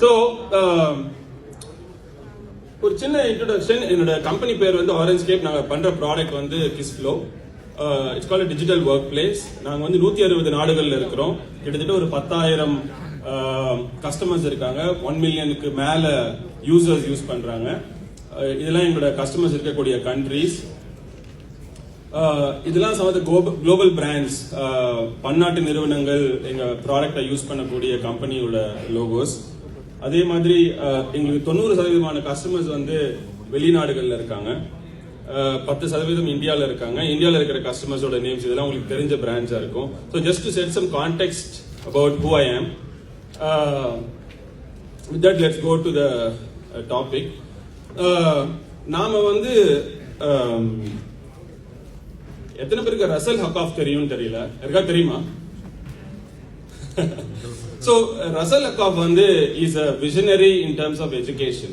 So ஒரு சின்ன introduction. என்னோட கம்பெனி பேர் வந்து ஆரஞ்ச் ஸ்கேப். நாங்கள் பண்ற ப்ராடக்ட் வந்து kiss flow. It's called digital work place. நாங்கள் வந்து 160 நாடுகளில் இருக்கிறோம். கிட்டத்தட்ட ஒரு 10,000 கஸ்டமர்ஸ் இருக்காங்க. 1 மில்லியனுக்கு மேல யூசர்ஸ் யூஸ் பண்றாங்க. இதெல்லாம் எங்களோட கஸ்டமர்ஸ் இருக்கக்கூடிய கண்ட்ரீஸ். இதெல்லாம் some of the global brands, பன்னாட்டு நிறுவனங்கள் எங்க ப்ராடக்டை யூஸ் பண்ணக்கூடிய கம்பெனியோட லோகோஸ். அதே மாதிரி எங்களுக்கு 90% கஸ்டமர்ஸ் வந்து வெளிநாடுகள்ல இருக்காங்க. 10% இந்தியாவில் இருக்காங்க. இந்தியாவில் இருக்கிற கஸ்டமர்ஸோட நேம்ஸ் இதெல்லாம் உங்களுக்கு தெரிஞ்ச பிராண்ட்ஸா இருக்கும். So just to set some context about who I am. With that let's go to the topic. நாம வந்து எத்தனை பேருக்கு ரசல் ஹக்காஃப் தெரியும் தெரியல. யாருக்கா தெரியுமா? So ரசல் ஹக்காஃப் வந்து is a visionary in terms of education.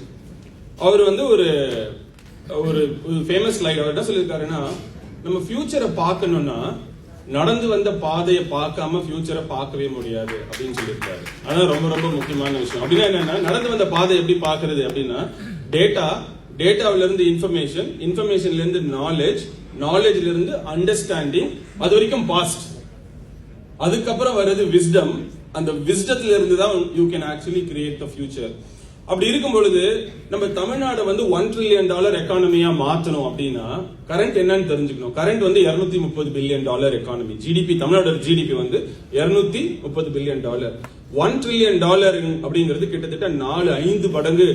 அவர் வந்து ஒரு ஃபேமஸ் ஸ்லைட் அவர் என்ன சொல்லியிருக்காருன்னா, நம்ம ஃபியூச்சரை பார்க்கணும்னா நடந்து வந்த பாதையை பார்க்காம ஃபியூச்சரை பார்க்கவே முடியாது அப்படின்னு சொல்லியிருக்காரு. அதான் ரொம்ப ரொம்ப முக்கியமான விஷயம். அப்படின்னா என்னன்னா, நடந்து வந்த பாதை எப்படி பார்க்கறது அப்படின்னா, டேட்டாவில இருந்து இன்ஃபர்மேஷன்ல இருந்து நாலேஜ்ல இருந்து அண்டர்ஸ்டாண்டிங், அது வரைக்கும் பாஸ்ட். அதுக்கப்புறம் வர்றது விஸ்டம். அந்த விஸ்டத்துல இருந்து தான் you can actually create the future. அப்படி இருக்கும் பொழுது நம்ம தமிழ்நாடு வந்து $1 trillion எக்கானமியா மாத்தணும் அப்படின்னா கரண்ட் என்னன்னு தெரிஞ்சுக்கணும். கரண்ட் வந்து $230 billion economy. GDP, Tamil Nadu GDP வந்து $230 billion. $1 trillion அப்படிங்கிறது கிட்டத்தட்ட 4-5 மடங்கு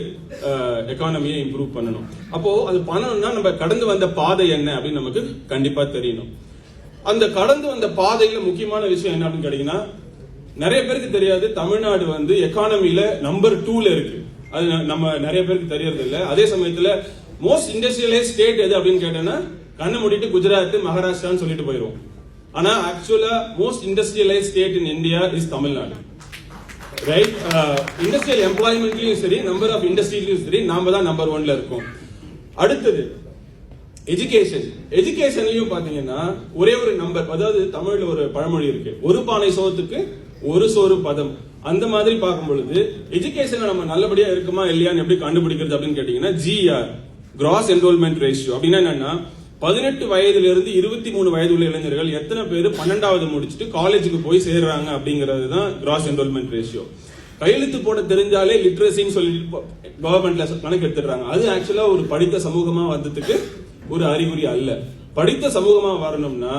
எக்கானமியை இம்ப்ரூவ் பண்ணணும். அப்போ அது பண்ணணும்னா நம்ம கடந்து வந்த பாதை என்ன அப்படின்னு நமக்கு கண்டிப்பா தெரியணும். அந்த கடந்து வந்த பாதையில முக்கியமான விஷயம் என்ன அப்படின்னு கேட்டீங்கன்னா, நிறைய பேருக்கு தெரியாது தமிழ்நாடு வந்து எக்கானமில நம்பர் 2ல இருக்கு. அது நம்ம நிறைய பேருக்கு தெரியறது இல்ல. அதே சமயத்துல மோஸ்ட் இண்டஸ்ட்ரியலைஸ் ஸ்டேட் எது அப்படின்னு கேட்டோம்னா கண்ணை மூடிட்டு குஜராத், மகாராஷ்டிரான்னு சொல்லிட்டு போயிருவோம். ஆனா ஆக்சுவலா most industrialise state in India is Tamil Nadu. Right? Industrial எம்ப்ளாய்மெண்ட்லயும் சரி, நம்பர் ஆஃப் இண்டஸ்ட்ரியிலும் சரி, நாம தான் நம்பர் 1ல இருக்கோம். அடுத்தது எஜுகேஷன்லயும் பாத்தீங்கன்னா ஒரே ஒரு நம்பர், அதாவது தமிழ்ல ஒரு பழமொழி இருக்கு, ஒரு பானை சோத்துக்கு ஒரு சோறு பதம். அந்த மாதிரி பார்க்கும் பொழுது எஜுகேஷன்ல நம்ம நல்லபடியா இருக்குமா இல்லையான்னு எப்படி கண்டுபிடிக்கிறது அப்படின்னு கேட்டீங்கன்னா, GR, கிராஸ் என்ரோல்மெண்ட் ரேஷியோ. அப்படின்னா என்னன்னா, 18 வயதுல இருந்து 23 வயது உள்ள இளைஞர்கள் எத்தனை பேர் 12வது முடிச்சுட்டு காலேஜுக்கு போய் சேர்றாங்க அப்படிங்கிறது தான் கிராஸ் என்ரோல்மெண்ட் ரேஷியோ. கையெழுத்து போட தெரிஞ்சாலே லிட்ரஸின்னு சொல்லிட்டு கவர்மெண்ட்ல கணக்கு எடுத்துறாங்க. அது ஆக்சுவலா ஒரு படித்த சமூகமா வந்ததுக்கு ஒரு அறிகுறி அல்ல. படித்த சமூகமா வரணும்னா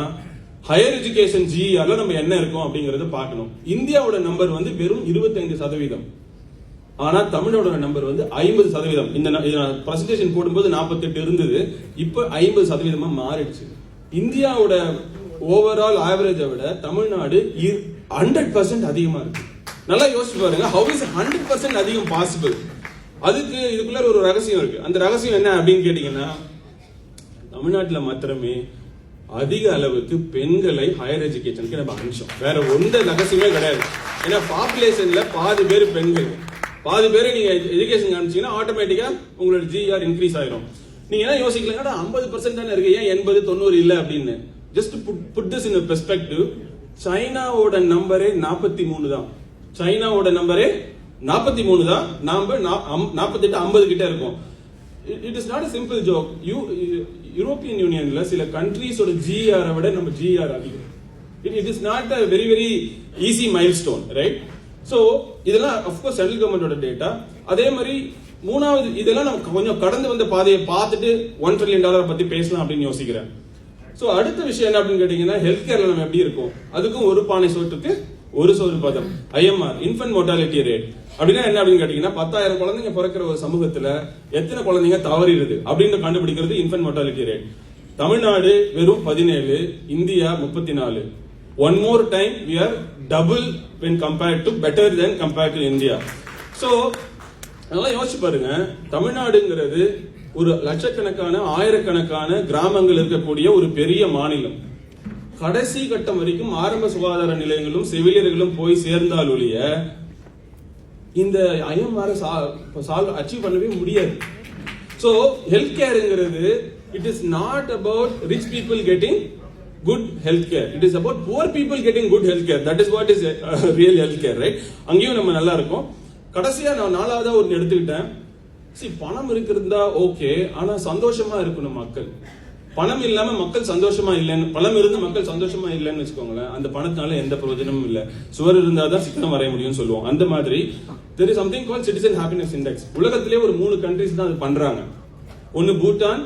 ஹையர் எஜுகேஷன் ஜிஆர்ல நம்ம என்ன இருக்கோம் அப்படிங்கறத பார்க்கணும். இந்தியாவோட நம்பர் வந்து வெறும் 25%. ஆனா தமிழோட நம்பர் வந்து 50%. இந்த பிரசன்டேஷன் போடும்போது 48 இருந்தது, இப்ப 50% மாறிடுச்சு. இந்தியாவோட ஓவரால் ஆவரேஜை விட தமிழ்நாடு 100% அதிகமா இருக்கு. நல்லா யோசிச்சு பாருங்க, how is 100% அதிகம் பாசிபிள்? அதுக்கு இதுக்குள்ள ஒரு ரகசியம் இருக்கு. அந்த ரகசியம் என்ன அப்படின்னு கேட்டீங்கன்னா, தமிழ்நாட்டில் மாத்திரமே அதிக அளவுக்கு பெண்களை ஹையர் எஜுகேஷனுக்கு நம்ம அனுப்பிச்சோம். வேற ஒன்ற ரகசியமே கிடையாது. ஏன்னா பாப்புலேஷன்ல பாதி பேர் பெண்கள், பாதி பேர் நீங்க எஜுகேஷன் அனுப்பிச்சீங்கன்னா ஆட்டோமேட்டிக்கா உங்களோட ஜிஆர் இன்க்ரீஸ் ஆயிரும். நீங்க என்ன யோசிக்கலாம், 50% தானே இருக்கு, ஏன் 80-90 இல்ல அப்படின்னு. Just put this in perspective. சைனாவோட நம்பரே 43 தான். சைனாவோட நம்பரே 43 தான். நாம 48-50 கிட்ட இருக்கும். It is not a simple joke. European யூனியன்ல சில கண்ட்ரீஸோட ஜிஆர் விட நம்ம ஜிஆர் அதிகம். It is not a very very easy milestone, right? So இதெல்லாம் of course சென்ட்ரல் கவர்மெண்டோட டேட்டா. அதே மாதிரி மூணாவது, இதெல்லாம் நம்ம கொஞ்சம் கடந்து வந்த பாதையை பார்த்துட்டு $1 trillion பத்தி பேசலாம் அப்படின்னு யோசிக்கிறேன். சோ அடுத்த விஷயம் என்ன அப்படின்னு கேட்டீங்கன்னா, ஹெல்த் கேர்ல நம்ம எப்படி இருக்கோம்? அதுக்கும் ஒரு பானை சோற்றுக்கு ஒரு சோறு பதம். IMR, infant mortality rate. அப்படின்னா என்ன அப்படின்னு கேட்டீங்கன்னா, 10,000 குழந்தைங்க பிறக்கிற ஒரு சமூகத்துல எத்தனை குழந்தைங்க தவறிடுது அப்படின்னு கண்டுபிடிக்கிறது இன்ஃபன்ட் மோர்டாலிட்டி ரேட். தமிழ்நாடு வெறும் 17, India 34. One more time we are double when compared to better than compared to India. So அதெல்லாம் யோசிச்சு பாருங்க, தமிழ்நாடுங்கிறது ஒரு லட்சக்கணக்கான ஆயிரக்கணக்கான கிராமங்கள் இருக்கக்கூடிய ஒரு பெரிய மாநிலம். கடைசி கட்டம் வரைக்கும் ஆரம்ப சுகாதார நிலையங்களும் செவிலியர்களும் போய் சேர்ந்தால் ஒழிய இந்த IMR அச்சீவ் பண்ணவே முடியாது. சோ ஹெல்த் கேர்ங்கிறது it is not about rich people getting good health care. It is about poor people getting good health care. That is what is real health care, right? அங்கேயும் நம்ம நல்லா இருக்கும். கடைசியா நான் 4வதா ஒன்று எடுத்துக்கிட்டேன். பணம் இருக்கிறதா ஓகே, ஆனா சந்தோஷமா இருக்கணும் மக்கள். பணம் இல்லாம மக்கள் சந்தோஷமா இல்லைன்னு, பணம் இருந்து மக்கள் சந்தோஷமா இல்லைன்னு வச்சுக்கோங்களேன், அந்த பணத்தினால எந்த பிரயோஜனமும் இல்லை. சுவர் இருந்தாதான் சித்திரம் வரைய முடியும்னு சொல்லுவோம். அந்த மாதிரி there is something called citizen happiness index. உலகத்திலே ஒரு 3 கண்ட்ரீஸ் தான் அது பண்றாங்க. ஒன்னு பூட்டான்,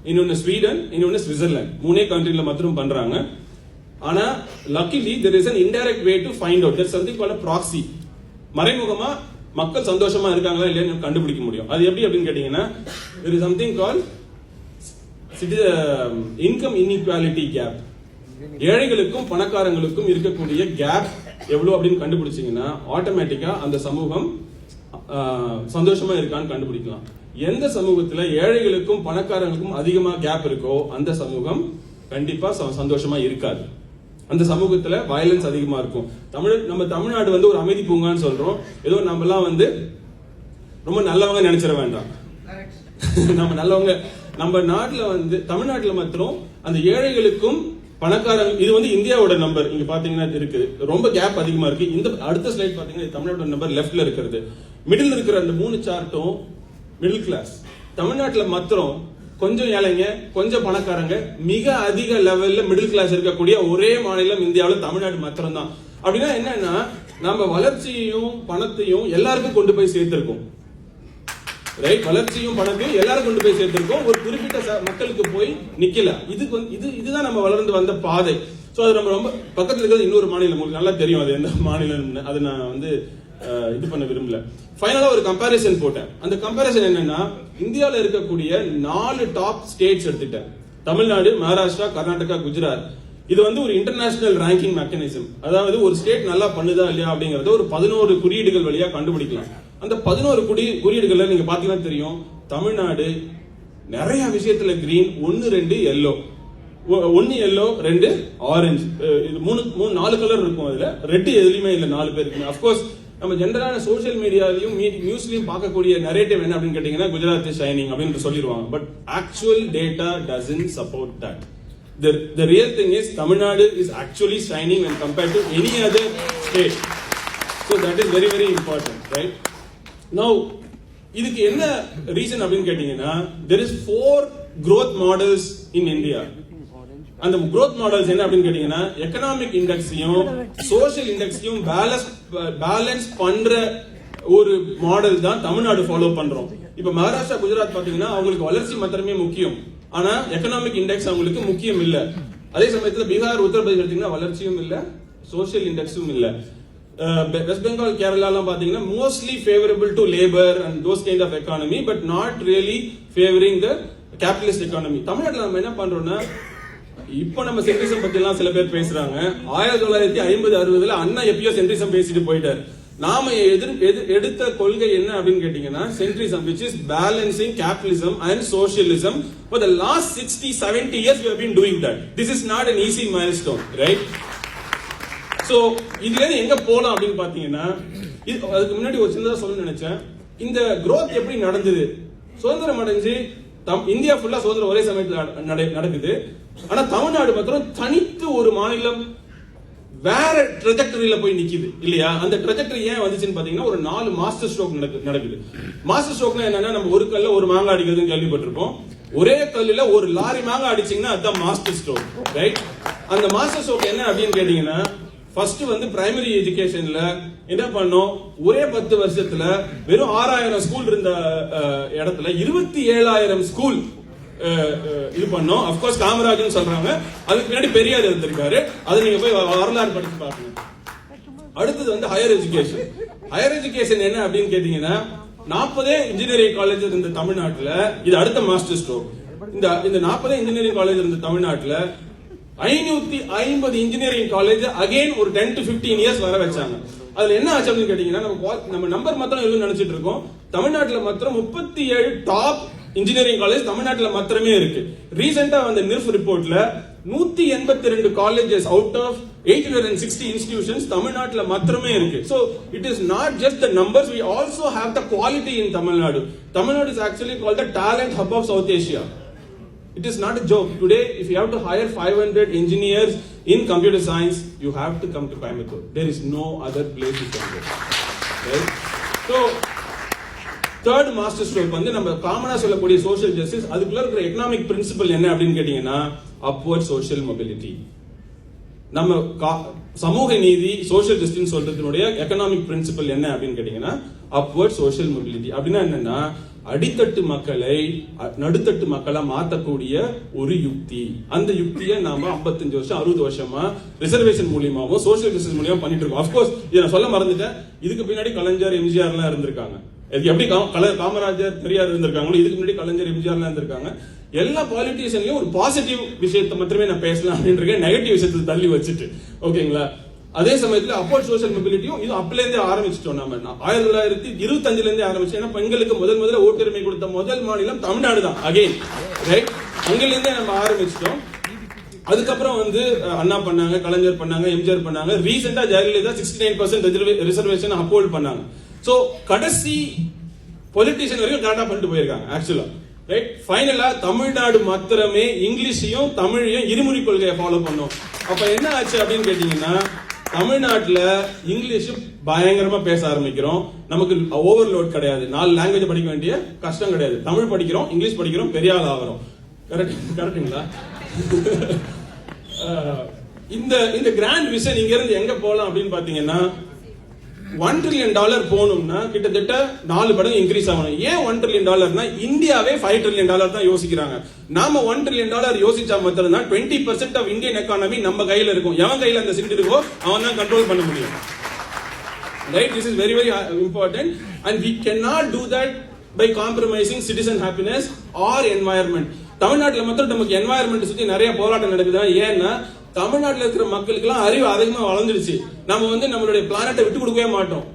இன்னொன்னு ஸ்வீடன், இன்னொன்னு சுவிட்சர்லாந்து. 3 கண்ட்ரில மாத்திரம் பண்றாங்க. ஆனா luckily there is an indirect way to find out. There's something called a proxy. மறைமுகமா மக்கள் சந்தோஷமா இருக்காங்களா இல்லையான்னு கண்டுபிடிக்க முடியும். அது எப்படி அப்படின்னு கேட்டீங்கன்னா, there is something called income inequality gap. ஏழைகளுக்கும் பணக்காரங்களுக்கும் இருக்கக்கூடிய கேப் எவ்வளவு அப்படின்னு கண்டுபிடிச்சீங்கன்னா ஆட்டோமேட்டிக்கா அந்த சமூகம் சந்தோஷமா இருக்கான்னு கண்டுபிடிக்கலாம். எந்த சமூகத்துல ஏழைகளுக்கும் பணக்காரங்களுக்கும் அதிகமா கேப் இருக்கோ அந்த சமூகம் கண்டிப்பா சந்தோஷமா இருக்காது. அந்த சமூகத்துல வயலன்ஸ் அதிகமா இருக்கும். நம்ம தமிழ்நாடு வந்து ஒரு அமைதி பூங்கான்னு சொல்றோம். ஏதோ நம்ம எல்லாம் வந்து ரொம்ப நல்லவங்க நினைச்சிட வேண்டாம். நம்ம நல்லவங்க. நம்ம நாட்டுல வந்து தமிழ்நாட்டுல மாத்திரம் அந்த ஏழைகளுக்கும் பணக்காரங்க, இது வந்து இந்தியாவோட நம்பர் இங்க பாத்தீங்கன்னா இருக்கு, ரொம்ப கேப் அதிகமா இருக்கு. இந்த அடுத்த ஸ்லைட் பாத்தீங்கன்னா தமிழ்நாட்டோட நம்பர் லெஃப்ட்ல இருக்கிறது. மிடில் இருக்கிற அந்த 3 சார்ட்டும் மிடில் கிளாஸ். தமிழ்நாட்டுல மாத்திரம் கொஞ்சம் ஏழைங்க கொஞ்சம் பணக்காரங்க மிக அதிக லெவல்ல மிடில் கிளாஸ் இருக்கக்கூடிய ஒரே மாநிலம் இந்தியாவில் தமிழ்நாடு மாத்திரம் தான். அப்படின்னா என்னன்னா, நம்ம வளர்ச்சியையும் பணத்தையும் எல்லாருக்கும் கொண்டு போய் சேர்த்திருக்கோம். ரைட், வளர்ச்சியும் பணத்தையும் எல்லாரும் கொண்டு போய் சேர்த்திருக்கோம், ஒரு குறிப்பிட்ட மக்களுக்கு போய் நிக்கல. இதுதான் நம்ம வளர்ந்து வந்த பாதை. சோ அது நம்ம ரொம்ப பக்கத்துல இருக்கிறது இன்னொரு மாநிலம், உங்களுக்கு நல்லா தெரியும் அது எந்த மாநிலம். அது நான் வந்து இது பண்ண விரும்பல. ஃபைனலா ஒரு கம்பாரிசன் போட்டேன். அந்த கம்பாரிசன் என்னன்னா, இந்தியாவில் இருக்கக்கூடிய 4 டாப் ஸ்டேட்ஸ் எடுத்துட்டேன். தமிழ்நாடு, மகாராஷ்டிரா, கர்நாடகா, குஜராத். இது வந்து ஒரு இன்டர்நேஷனல் ரேங்கிங் மெக்கானிசம். அதாவது ஒரு ஸ்டேட் நல்லா பண்ணுதா இல்லையா அப்படிங்கறத ஒரு 11 குறியீடுகள் வழியா கண்டுபிடிக்கலாம். அந்த 11 குறியீடுகள்ல நீங்க பாத்தீங்கன்னா தெரியும், தமிழ்நாடு நிறைய விஷயத்துல கிரீன், 1 2 எல்லோ, 1 எல்லோ 2 ஆரஞ்சு, இது 4 கலர் இருக்கும். அதுல ரெட் எதுலயுமே இல்ல 4 பேருக்கு. அப்கோர்ஸ் நம்ம ஜெனரலான சோசியல் மீடியாலையும் நியூஸ்லயும் பார்க்கக்கூடிய நரேட்டிவ் என்ன அப்படின்னு கேட்டீங்கன்னா, குஜராத் இஸ் ஷைனிங் அப்படின்னு சொல்லிடுவாங்க. But actual data doesn't support that. The real thing is Tamil Nadu is actually shining when compared to any other state. So that is very very important, right? Now இதுக்கு என்ன reason அப்படின்னு கேட்டீங்கன்னா, there is 4 growth models in India. அந்த growth models என்ன அப்படின்னு கேட்டீங்கன்னா, economic இண்டெக்ஸையும் social இண்டெக்ஸையும் balance பண்ற ஒரு மாடல் தான் தமிழ்நாடு ஃபாலோ பண்றோம். இப்ப மகாராஷ்டிரா, குஜராத் பாத்தீங்கன்னா அவங்களுக்கு வளர்ச்சி மாத்திரமே முக்கியம், ஆனா எக்கனாமிக் இண்டெக்ஸ் அவங்களுக்கு முக்கியம் இல்ல. அதே சமயத்துல பீகார், உத்தரப்பிரதேஷ் எடுத்தீங்கன்னா வளர்ச்சியும் இல்ல, சோஷியல் இண்டெக்ஸும் இல்ல. வெஸ்ட் பெங்கால், கேரளா எல்லாம் பாத்தீங்கன்னா mostly favourable to labour and those kind of economy, but not really favouring the capitalist economy. தமிழ்நாட்டில் நம்ம என்ன பண்றோம்னா, இப்ப நம்ம சென்ட்ரிசம் பத்தி எல்லாம் சில பேர் பேசுறாங்க. 1950-60 அண்ணா எப்பயோ சென்ட்ரிசம் பேசிட்டு போயிட்டாரு. நாம எடுத்த கொள்கை என்ன அப்படின்னு கேட்டீங்கன்னா, centrism, which is balancing capitalism and socialism. For the last 60-70 years we have been doing that. This is not an easy milestone, right? So இதுல இருந்து எங்க போலாம் அப்படின்னு பாத்தீங்கன்னா, அதுக்கு முன்னாடி ஒரு சின்னதா சொல்ல நினைச்சேன். இந்த growth எப்படி நடந்தது? சுதந்திரம் அடைஞ்சு இந்தியா ஃபுல்லா சுதந்திரம் ஒரே சமயத்தில் நடக்குது. ஆனா தமிழ்நாடு மாத்திரம் தனித்து ஒரு மாநிலம் வேற ட்ரெஜெக்டரியில போய் நிக்குது இல்லையா? அந்த ட்ரெஜெக்டரி ஏன் வந்துச்சுன்னு பாத்தீங்கன்னா, ஒரு 4 மாஸ்டர் ஸ்ட்ரோக் நடக்குது. மாஸ்டர் ஸ்ட்ரோக்னா என்னன்னா, நம்ம ஒரு கல்ல ஒரு மாங்காய் அடிக்கிறதுன்னு கேள்விப்பட்டிருப்போம். ஒரே கல்லுல ஒரு லாரி மாங்காய் அடிச்சீங்கன்னா அதுதான் மாஸ்டர் ஸ்ட்ரோக், ரைட்? அந்த மாஸ்டர் ஸ்ட்ரோக் என்ன அப்படின்னு கேட்டீங்கன்னா, ஃபர்ஸ்ட் வந்து பிரைமரி எஜுகேஷன்ல என்ன பண்ணோம், ஒரே 10 வருஷத்துல வெறும் 6000 ஸ்கூல் இருந்த இடத்துல 27,000 ஸ்கூல் இது பண்ணோம். அப்கோர்ஸ் காமராஜன் சொல்றாங்க, அதுக்கு முன்னாடி பெரியார் இருந்திருக்காரு, அது நீங்க போய் வரலாறு படிச்சு பாருங்க. அடுத்தது வந்து ஹையர் எஜுகேஷன். ஹையர் எஜுகேஷன் என்ன அப்படின்னு கேட்டீங்கன்னா, 40 இன்ஜினியரிங் காலேஜ் இருந்த தமிழ்நாட்டுல, இது அடுத்த மாஸ்டர் ஸ்ட்ரோக். இந்த 40 இன்ஜினியரிங் காலேஜ் இருந்த தமிழ்நாட்டுல 550 இன்ஜினியரிங் காலேஜ் அகைன் ஒரு 10 to 15 இயர்ஸ் வர வச்சாங்க. அதுல என்ன ஆச்சு அப்படின்னு கேட்டீங்கன்னா, நம்ம நம்பர் மாத்திரம் எவ்வளவு நினைச்சிட்டு இருக்கோம், தமிழ்நாட்டுல மாத்திரம் 37 டாப் இன்ஜினியரிங் காலேஜ் தமிழ்நாட்டுல மாத்திரமே இருக்கு. ரீசெண்டா வந்த நிர்ஃப் ரிப்போர்ட்ல 182 காலேஜஸ் அவுட் ஆஃப் 860 இன்ஸ்டிடியூஷன்ஸ் தமிழ்நாட்டுல மாத்திரமே இருக்கு. So it is not just the numbers, we also have the quality in Tamil Nadu. Tamil Nadu is actually called the talent hub of South Asia. It is not a joke. Today, if you have to hire 500 engineers in computer science, you have to come to Coimbatore. There is no other place you can go. Right? So third master stroke வந்து நம்ம காமனா சொல்லக்கூடிய social justice, அதுக்குள்ள இருக்கிற economic principal என்ன அப்படின்னு கேட்டீங்கன்னா upward social mobility. நம்ம சமூக நீதி சோஷியல் ஜஸ்டிஸ் சொல்றதுனுடைய எக்கனாமிக் பிரின்சிபல் என்ன அப்படின்னு கேட்டீங்கன்னா அப்வர்ட் சோஷியல் மொபிலிட்டி. அப்படின்னா என்னன்னா அடித்தட்டு மக்களை நடுத்தட்டு மக்களா மாத்தக்கூடிய ஒரு யுக்தி. அந்த யுக்தியை நாம 55 வருஷம் 60 வருஷமா ரிசர்வேஷன் மூலியமாவும் சோஷியல் ஜஸ்டிஸ் மூலியமா பண்ணிட்டு இருக்கோம். அப்கோர்ஸ் இதை நான் சொல்ல மறந்துட்டேன், இதுக்கு பின்னாடி கலைஞர் எம்ஜிஆர் எல்லாம் இருந்திருக்காங்க. எப்படி காமராஜர் பெரியார் இருந்திருக்காங்களோ இதுக்கு முன்னாடி கலைஞர் எம்ஜிஆர் எல்லாம் இருந்திருக்காங்க. எல்லா பாலிட்டிஷியன்லயும் ஒரு பாசிட்டிவ் விஷயத்தை மட்டுமே நான் பேசலாம் அப்படின்னு நெகட்டிவ் விஷயத்தை தள்ளி வச்சுட்டு, ஓகேங்களா? அதே சமயத்துல அப்போர்ட் சோஷியல் மொபிலிட்டியும் இது அப்பல இருந்தே ஆரம்பிச்சிட்டோம். நம்ம 1925 இருந்தே ஆரம்பிச்சு. ஏன்னா பெண்களுக்கு முதல்ல ஓட்டுரிமை கொடுத்த முதல் மாநிலம் தமிழ்நாடு தான். அகைன் ரைட், அங்கில இருந்தே நம்ம ஆரம்பிச்சிட்டோம். அதுக்கப்புறம் வந்து அண்ணா பண்ணாங்க, கலைஞர் பண்ணாங்க, எம்ஜிஆர் பண்ணாங்க. ரீசெண்டா ஜெயலலிதா 69% ரிசர்வேஷன் அப்போல்ட் பண்ணாங்க. சோ கடைசி பொலிட்டிஷியன் வரைக்கும் கரெக்டா பண்ணிட்டு போயிருக்காங்க ஆக்சுவலா. ரைட், ஃபைனலா தமிழ்நாடு மாத்திரமே இங்கிலீஷையும் தமிழையும் இருமொழி கொள்கையை ஃபாலோ பண்ணோம். அப்ப என்ன ஆச்சு அப்படின்னு கேட்டீங்கன்னா தமிழ்நாட்டுல இங்கிலீஷ் பயங்கரமா பேச ஆரம்பிக்கிறோம். நமக்கு ஓவர்லோட் கிடையாது, 4 லாங்குவேஜ் படிக்க வேண்டிய கஷ்டம் கிடையாது. தமிழ் படிக்கிறோம், இங்கிலீஷ் படிக்கிறோம், பெரிய ஆள் ஆகிறோம். கரெக்டுங்களா? இந்த கிராண்ட் விஷன் இங்க இருந்து எங்க போலாம் அப்படின்னு பாத்தீங்கன்னா $1 trillion போகணும்னா கிட்டத்தட்ட 4 மடங்கு இன்க்ரீஸ் ஆகணும். ஏன் $1 trillion? இந்தியாவே $5 trillion தான் யோசிக்கிறாங்க. நாம $1 trillion யோசிச்சா மட்டும் தான் 20% ஆஃப் இந்தியன் எக்கானமி நம்ம கையில இருக்கும். எவன் கையில அந்த சீட் இருக்கோ அவன் தான் கண்ட்ரோல் பண்ண முடியும். Right, this is very important and we cannot do that by compromising citizen happiness or environment. தமிழ்நாட்டுல மட்டும் நமக்கு என்வாயர்மெண்ட் சுத்தி நிறைய போராட்டம் நடக்குது. ஏன்னா தமிழ்நாட்டில் இருக்கிற மக்களுக்கு எல்லாம் அறிவு அதிகமா வளர்ந்துருச்சு. நம்ம வந்து நம்மளுடைய பிளானட்டை விட்டு கொடுக்கவே மாட்டோம்.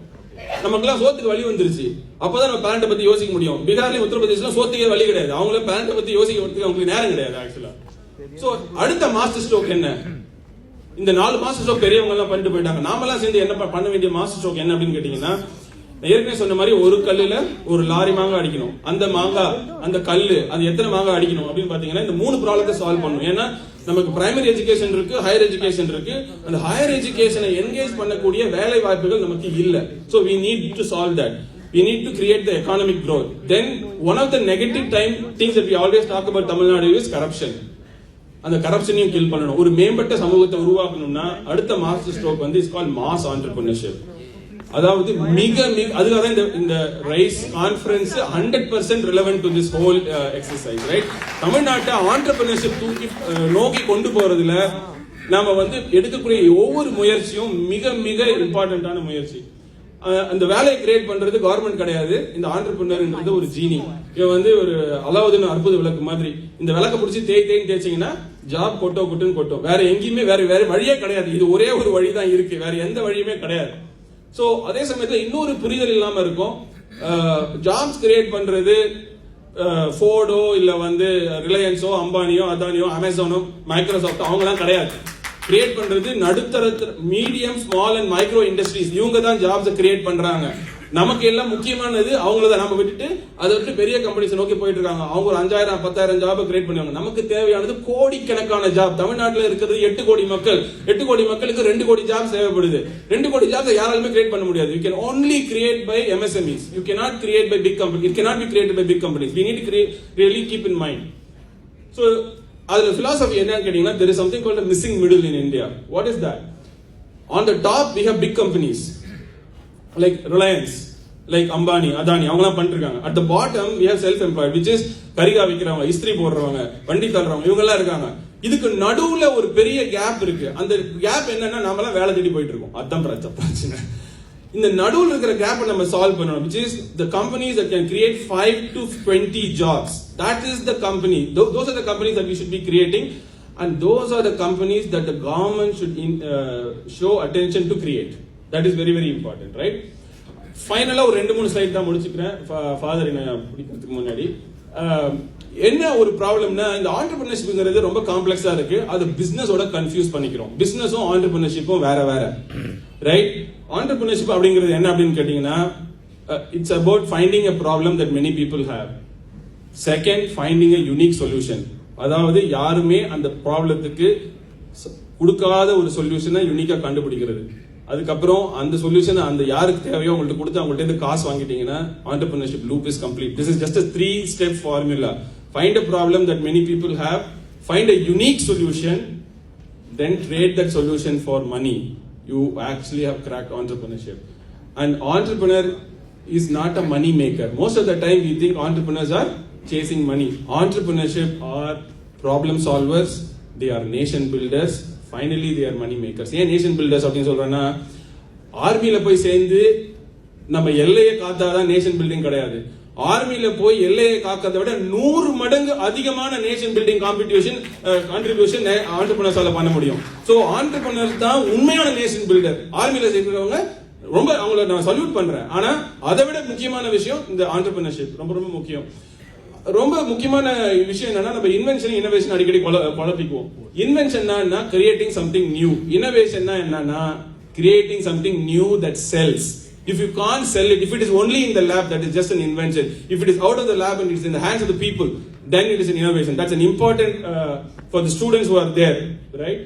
நமக்கு எல்லாம் சோத்துக்கு வழி வந்துருச்சு. அப்பதான் நம்ம பிளானட்டை பத்தி யோசிக்க முடியும். பீகார்லயும் உத்தரப்பிரதேசம் சோத்துக்கே வழி கிடையாது. அவங்கள பிளானட்டை பத்தி யோசிக்கிறதுக்கு அவங்களுக்கு நேரம் கிடையாது ஆக்சுவலா. சோ அடுத்த மாஸ்டர் ஸ்ட்ரோக் என்ன? இந்த 4 மாஸ்டர் ஸ்ட்ரோக் பெரியவங்க எல்லாம் பண்ணிட்டு போயிட்டாங்க. நாமெல்லாம் சேர்ந்து என்ன பண்ண வேண்டிய மாஸ்டர் ஸ்ட்ரோக் என்ன அப்படின்னு கேட்டீங்கன்னா ஏற்கனவே சொன்ன மாதிரி ஒரு கல்லுல ஒரு லாரி மாங்காய் அடிக்கணும். அந்த மாங்காய் அந்த கல்லு அது எத்தனை மாங்காய் அடிக்கணும் அப்படின்னு பாத்தீங்கன்னா இந்த 3 ப்ராப்ளத்தை சால்வ் பண்ணணும். ஏன்னா நமக்கு பிரைமரி எஜுகேஷன் இருக்கு, ஹையர் எஜுகேஷன் இருக்கு. அந்த ஹையர் எஜுகேஷனை என்கேஜ் பண்ணக்கூடிய வேலை வாய்ப்புகள் நமக்கு இல்ல. So we need to solve that. We need to create the economic growth. Then one of the negative things that we always talk about Tamil Nadu is corruption. அந்த கரப்ஷனையும் kill பண்ணணும். ஒரு மேம்பட்ட சமூகத்தை உருவாக்கணும்னா அடுத்த மாஸ்டர் ஸ்ட்ரோக் வந்து is called mass entrepreneurship. அதாவது அதுக்காக தான் இந்த rice conference 100% relevant to this whole exercise, right? தமிழ்நாட்டை ஆண்டர்பிரினர்ஷிப் நோக்கி கொண்டு போறதுல நாம வந்து எடுக்கக்கூடிய ஒவ்வொரு முயற்சியும் மிக மிக இம்பார்ட்டன்டான முயற்சி. அந்த வேலையை கிரியேட் பண்றது கவர்மெண்ட் கிடையாது, இந்த ஆண்டர்பிரினர்ன்றது ஒரு ஜீனி. இவன் வந்து ஒரு அலாவுதீன் அற்புத விளக்கு மாதிரி. இந்த விளக்க பிடிச்சி தேய்ச்சிங்கன்னா ஜாப் கொட்டும். வேற எங்கேயுமே வேற வழியே கிடையாது. இது ஒரே ஒரு வழிதான் இருக்கு, வேற எந்த வழியுமே கிடையாது. சோ அதே சமயத்துல இன்னொரு புரிதல் இல்லாம இருக்கும். ஜாப்ஸ் கிரியேட் பண்றது ஃபோர்டோ இல்ல வந்து ரிலையன்ஸோ அம்பானியோ அதானியோ அமேசானோ மைக்ரோசாஃப்டோ அவங்கலாம் கிடையாது. கிரியேட் பண்றது நடுத்தர medium small and micro industries. இவங்க தான் ஜாப்ஸ் கிரியேட் பண்றாங்க. நமக்கு எல்லாம் முக்கியமானது அவங்கள நம்ம விட்டுட்டு அதை விட்டு பெரிய கம்பெனிஸ் நோக்கி போயிட்டு இருக்காங்க. அவங்க ஒரு 5000 10,000 ஜாப் கிரியேட் பண்ணுவாங்க. நமக்கு தேவையானது கோடிக்கணக்கான ஜாப். தமிழ்நாட்டில் இருக்கிறது 8 கோடி மக்கள். 8 கோடி மக்களுக்கு 2 கோடி ஜாப் தேவைப்படுது. 2 கோடி ஜாப் யாராலுமே கிரியேட் பண்ண முடியாது. You can only create by MSMEs. You cannot create by big companies. It cannot be created by big companies. We need to really keep in mind. So அதுல philosophy என்னன்னு கேட்டீங்கன்னா there is something called a missing middle in India. What is that? On the top we have big companies like Reliance, like Ambani, Adani, அவங்கலாம் பண்ணிருக்காங்க. At the bottom we have self-employed, which is கரிகா விக்கிறவங்க, இஸ்திரி போடுறவங்க, வண்டி தள்ளுறவங்க, இவங்க எல்லாம் இருக்காங்க. இதுக்கு நடுவுல ஒரு பெரிய கேப் இருக்கு. அந்த கேப் என்னன்னா நாமெல்லாம் வேலை தேடி போயிட்டு இருக்கோம். அதான் பிரச்சனை. இந்த நடுவுல இருக்கிற கேப்பை நம்ம சால்வ் பண்ணணும். which is the companies that can create 5 to 20 jobs. That is the company. Those are the companies that we should be creating, and those are the companies that the government should show attention to create. That is very important, right? ஃபைனலா ஒரு 2-3 slide தான் முடிச்சுக்கிறேன். Father என்ன பிடிக்கிறதுக்கு முன்னாடி என்ன ஒரு ப்ராப்ளம்னா இந்த ஆண்டர்பிரினர்ஷிப்ங்கிறது ரொம்ப காம்ப்ளெக்ஸா இருக்கு. அது பிசினஸோட கன்ஃபியூஸ் பண்ணிக்கிறோம். பிசினஸும் ஆண்டர்பிரினர்ஷிப்பும் வேற ரைட். ஆண்டர்பிரினர்ஷிப் அப்படிங்கிறது என்ன அப்படின்னு கேட்டீங்கன்னா it's about finding a problem that many people have. Second, finding a unique solution. அதாவது யாருமே அந்த ப்ராப்ளத்துக்கு கொடுக்காத ஒரு சொல்யூஷனை யூனிக்கா கண்டுபிடிக்கிறது. அதுக்கப்புறம் அந்த சொல்யூஷன் அந்த யாருக்கு தேவையோ உங்கள்ட்ட கொடுத்து அவங்கள்ட்ட இருந்து காசு வாங்கிட்டீங்கன்னா entrepreneurship loop is complete. This is just a 3-step formula. Find a problem that many people have, find a unique solution, then trade that solution for money. You actually have cracked entrepreneurship. An entrepreneur is not a money maker. Most of the time we think entrepreneurs are chasing money. Entrepreneurship are problem solvers, they are nation builders, finally they are money makers. ஏன் nation filters அப்படின்னு சொல்றேன்னா, ஆர்மியில போய் சேர்ந்து நம்ம எல்லையை காத்தாதான் nation building கிடையாது. ஆர்மியில போய் எல்லையை காக்கிறத விட 100 மடங்கு அதிகமான நேஷன் பில்டிங் கான்ட்ரிபியூஷன் ஆண்டர்பிரினர்ஸால பண்ண முடியும். சோ ஆண்டர்பிரினர்ஸ் தான் உண்மையான நேஷன் பில்டர். ஆர்மியில சேர்க்கிறவங்க ரொம்ப அவங்கள நான் சல்யூட் பண்றேன். ஆனா அதை விட முக்கியமான விஷயம் இந்த ஆண்டர்பிரினர்ஷிப் ரொம்ப ரொம்ப முக்கியம். ரொம்ப முக்கியமான விஷயம் என்னன்னா, நம்ம இன்வென்ஷன் இனோவேஷன் அடிக்கடி குழப்பிக்குவோம். இன்வென்ஷன்னா கிரியேட்டிங் சம்திங் நியூ, இனோவேஷன்னா என்னன்னா creating something new that sells. If you can't sell it, if it is only in the lab, that is just an invention. If it is out of the lab and it's in the hands of the people, then it is an innovation. That's an important for the students who are there, right?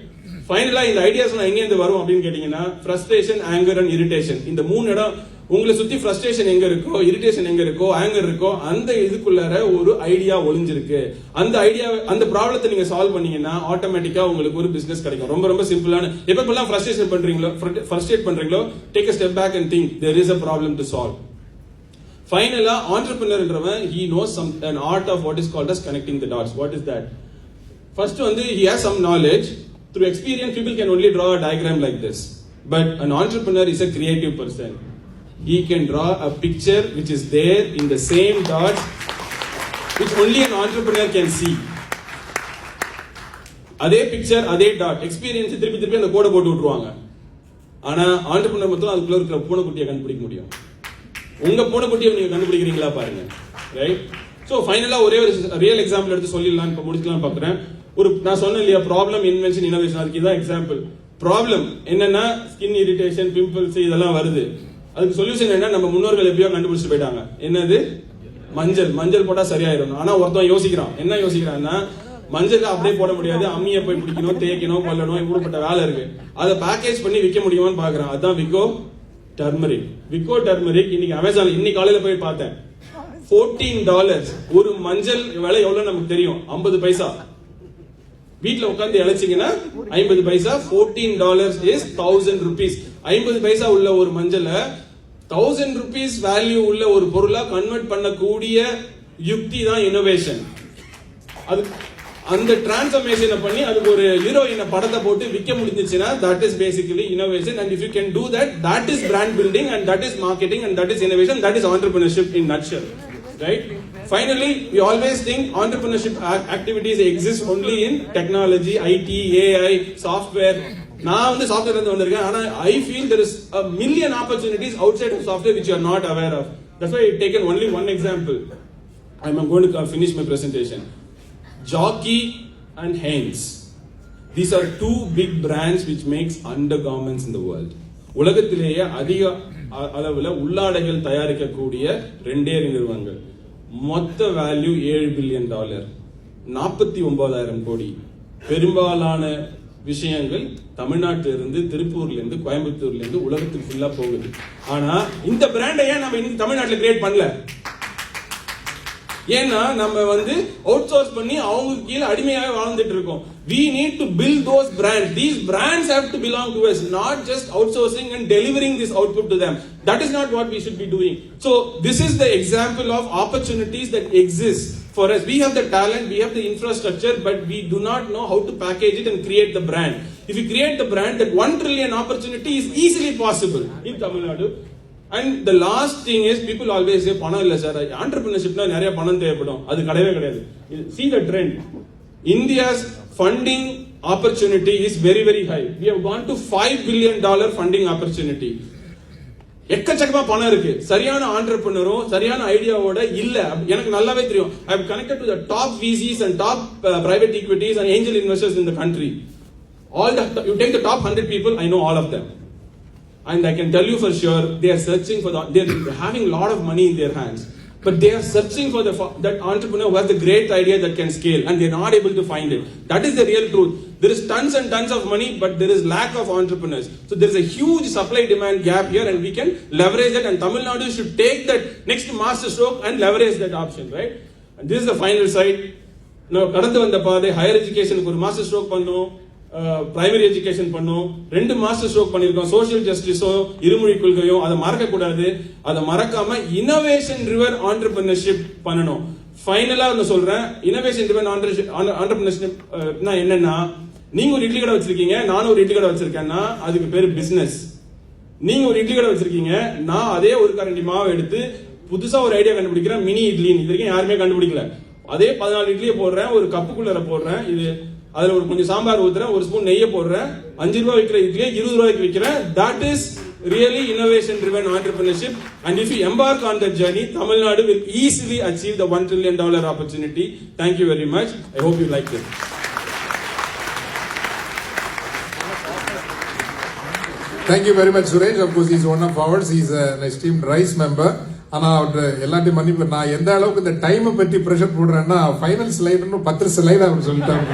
Finally, இந்த ideas எங்க இருந்து வரும் அப்படின்னு கேட்டீங்கன்னா, frustration, anger and irritation. இந்த மூணு இடம் உங்களை சுத்தி frustration எங்க இருக்கோ, irritation எங்க இருக்கோ, anger இருக்கோ, அந்த இதுக்குள்ளார ஒரு ஐடியா ஒளிஞ்சிருக்கு. அந்த ஐடியா, அந்த ப்ராப்ளத்தை நீங்க சால்வ் பண்ணீங்கன்னா ஆட்டோமேட்டிக்கா உங்களுக்கு ஒரு பிசினஸ் கிடைக்கும். ரொம்ப ரொம்ப சிம்பிளான, எப்பெல்லாம் frustration பண்றீங்களோ take a step back and think there is a problem to solve. Finally, entrepreneurன்றவன் he knows an art of what is called as connecting the dots. What is that? First he has some knowledge. Through experience, people can only draw a diagram like this. But an entrepreneur is a creative person. He can draw a picture which is there in the same dots, which only an entrepreneur can see. அதே picture, அதே dot, experience திருப்பி அந்த கோடை போட்டு விட்டுருவாங்க. ஆனா entrepreneur மட்டும் அதுக்குள்ள இருக்கிற பூனைக்குட்டியை கண்டுபிடிக்க முடியும். உங்க பூனைக்குட்டியை நீங்க கண்டுபிடிக்கிறீங்களா பாருங்க, ரைட்? சோ ஃபைனலா ஒரே ஒரு ரியல் எக்ஸாம்பிள் எடுத்து சொல்லிடலாம், இப்ப முடிக்கலாம் பாக்குறேன். ஒரு நான் சொன்னேன் இல்லையா, ப்ராப்ளம், இன்வென்ஷன், இனோவேஷன், அதுக்கு இதான் எக்ஸாம்பிள். ப்ராப்ளம் என்னன்னா ஸ்கின் இரிட்டேஷன், பிம்பிள்ஸ் இதெல்லாம் வருது. அதுக்கு சொல்யூஷன் என்ன, நம்ம முன்னோர்கள் எப்படியோ கண்டுபிடிச்சு போயிட்டாங்க. என்னது? மஞ்சள் போட்டா சரியாயிரும். ஆனா ஒருத்தன் யோசிக்கிறான், என்ன யோசிக்கிறான்னா, மஞ்சள் அப்படியே போட முடியாது, அம்மியை போய் பிடிக்கணும், தேய்க்கணும், கொல்லணும், இப்படிப்பட்ட வேலை இருக்கு. அதை பேக்கேஜ் பண்ணி விற்க முடியுமான்னு பாக்குறான். அதான் விக்கோ டர்மரிக். இன்னைக்கு அமேசான் இன்னைக்கு காலையில போய் பார்த்தேன், $14. ஒரு மஞ்சள் விலை எவ்வளவு நமக்கு தெரியும், 50 பைசா. வீட்டுல உட்கார்ந்து இழைச்சிங்கன்னா 50 பைசா. $14 is 1000 rupees. 50 பைசா உள்ள ஒரு மஞ்சள 1000 rupees வேல்யூ உள்ள ஒரு பொருளா கன்வெர்ட் பண்ணக்கூடிய யுக்தி தான் இனோவேஷன். அது அந்த டிரான்ஸ்ஃபர்மேஷனை பண்ணி அதுக்கு ஒரு ஹீரோயின படத்தை போட்டு விற்க முடிஞ்சிச்சுன்னா that is basically innovation. And if you can do that, that is brand building and that is marketing and that is innovation. That is entrepreneurship in nutshell, right? Finally, we always think entrepreneurship activities exist only in technology, IT, AI, software. நான் வந்து சாஃப்ட்வேர்ல இருந்து வந்திருக்கேன். ஆனா I feel there is a million opportunities outside of software which you are not aware of. That's why I've taken only one example. I'm going to finish my presentation. Jockey and Hanes. These are two big brands which makes undergarments in the world. உலகத்திலேயே அதிக அளவுல உள்ளாடைகள் தயாரிக்கக்கூடிய ரெண்டே நிறுவனங்கள். மொத்த value $7 billion, 49,000 கோடி. பெரும்பாலான விஷயங்கள் தமிழ்நாட்டில இருந்து, திருப்பூர்ல இருந்து, கோயம்புத்தூர்ல இருந்து உலகத்துக்கு ஃபுல்லா போகுது. ஆனா இந்த பிராண்டை ஏன் நம்ம இன்னைக்கு தமிழ்நாட்டில் கிரியேட் பண்ணல? ஏன்னா நம்ம வந்து அவுட் சோர்ஸ் பண்ணி அவங்க கீழே அடிமையாக வாழ்ந்துட்டு இருக்கோம். We need to build those brands. These brands have to belong to us, not just outsourcing and delivering this output to them. That is not what we should be doing. So this is the example of opportunities that exist for us. We have the talent, we have the infrastructure, but we do not know how to package it and create the brand. If you create the brand, that 1 trillion opportunity is easily possible in Tamil Nadu. And the last thing is, people always say பணம் இல்ல sir, entrepreneurshipனா நிறைய பணம் தேவைப்படும். அது கிடையவே கிடையாது. See the trend. India's funding opportunity is very very high. We have gone to $5 billion funding opportunity. எக்கச்சக்கமா பணம் இருக்கு. சரியான entrepreneurம் சரியான ஐடியாவோட இல்ல. எனக்கு நல்லாவே தெரியும். I am connected to the top VCs and top private equities and angel investors in the country. You take the top 100 people, I know all of them. And I can tell you for sure, they are searching for they're having a lot of money in their hands, but they are searching for that entrepreneur who has the great idea that can scale, and they're not able to find it. That is the real truth. There is tons and tons of money, but there is lack of entrepreneurs. So there is a huge supply-demand gap here, and we can leverage that. And Tamil Nadu should take that next master stroke and leverage that option, right? And this is the final side. Now, கடந்து வந்த பாதை higher எஜுகேஷனுக்கு ஒரு master stroke பண்ணோம், primary education பண்ணோம், 2 master stroke பண்ணிருக்கோம். Social ஜஸ்டிஸும் இருமொழி கொள்கையும் அதை மறக்க கூடாது. அதை மறக்காம இனோவேஷன் ட்ரிவன் ஆண்டர்பிரினர்ஷிப் பண்ணணும். ஃபைனலா நான் சொல்றேன், இனோவேஷன் ட்ரிவன் ஆண்டர்பிரினர்ஷிப் என்னன்னா, நீங்க ஒரு இட்லி கடை வச்சிருக்கீங்க, நானும் ஒரு இட்லி கடை வச்சிருக்கேன்னா அதுக்கு பேரு பிசினஸ். நீங்க ஒரு இட்லி கடை வச்சிருக்கீங்க, நான் அதே ஒரு கரண்டி மாவு எடுத்து புதுசா ஒரு ஐடியா கண்டுபிடிக்கிறேன், மினி இட்லி. இது வரைக்கும் யாருமே கண்டுபிடிக்கல. அதே 14 இட்லியை போடுறேன், ஒரு கப்புக்குள்ள போடுறேன், இது அதுல ஒரு கொஞ்சம் சாம்பார் ஊத்துறேன், ஒரு ஸ்பூன் நெய்யை போடுறேன், 5 ரூபாய் விற்கிற இட்லியை 20 ரூபாய்க்கு விற்கிறேன். That is really innovation driven entrepreneurship. And if you embark on that journey, Tamil Nadu will easily achieve the $1 trillion opportunity. Thank you very much. I hope you liked it. Thank you very much, Suresh. Of course, he is one of ours. He is an esteemed RISE member. ஆனா அவர் எல்லாத்தையும் மன்னிப்பு, நான் எந்த அளவுக்கு இந்த டைமை பற்றி pressure போடுறேன்னா, final ஸ்லைடுன்னு 10 slide அவர் சொல்லிட்டாங்க.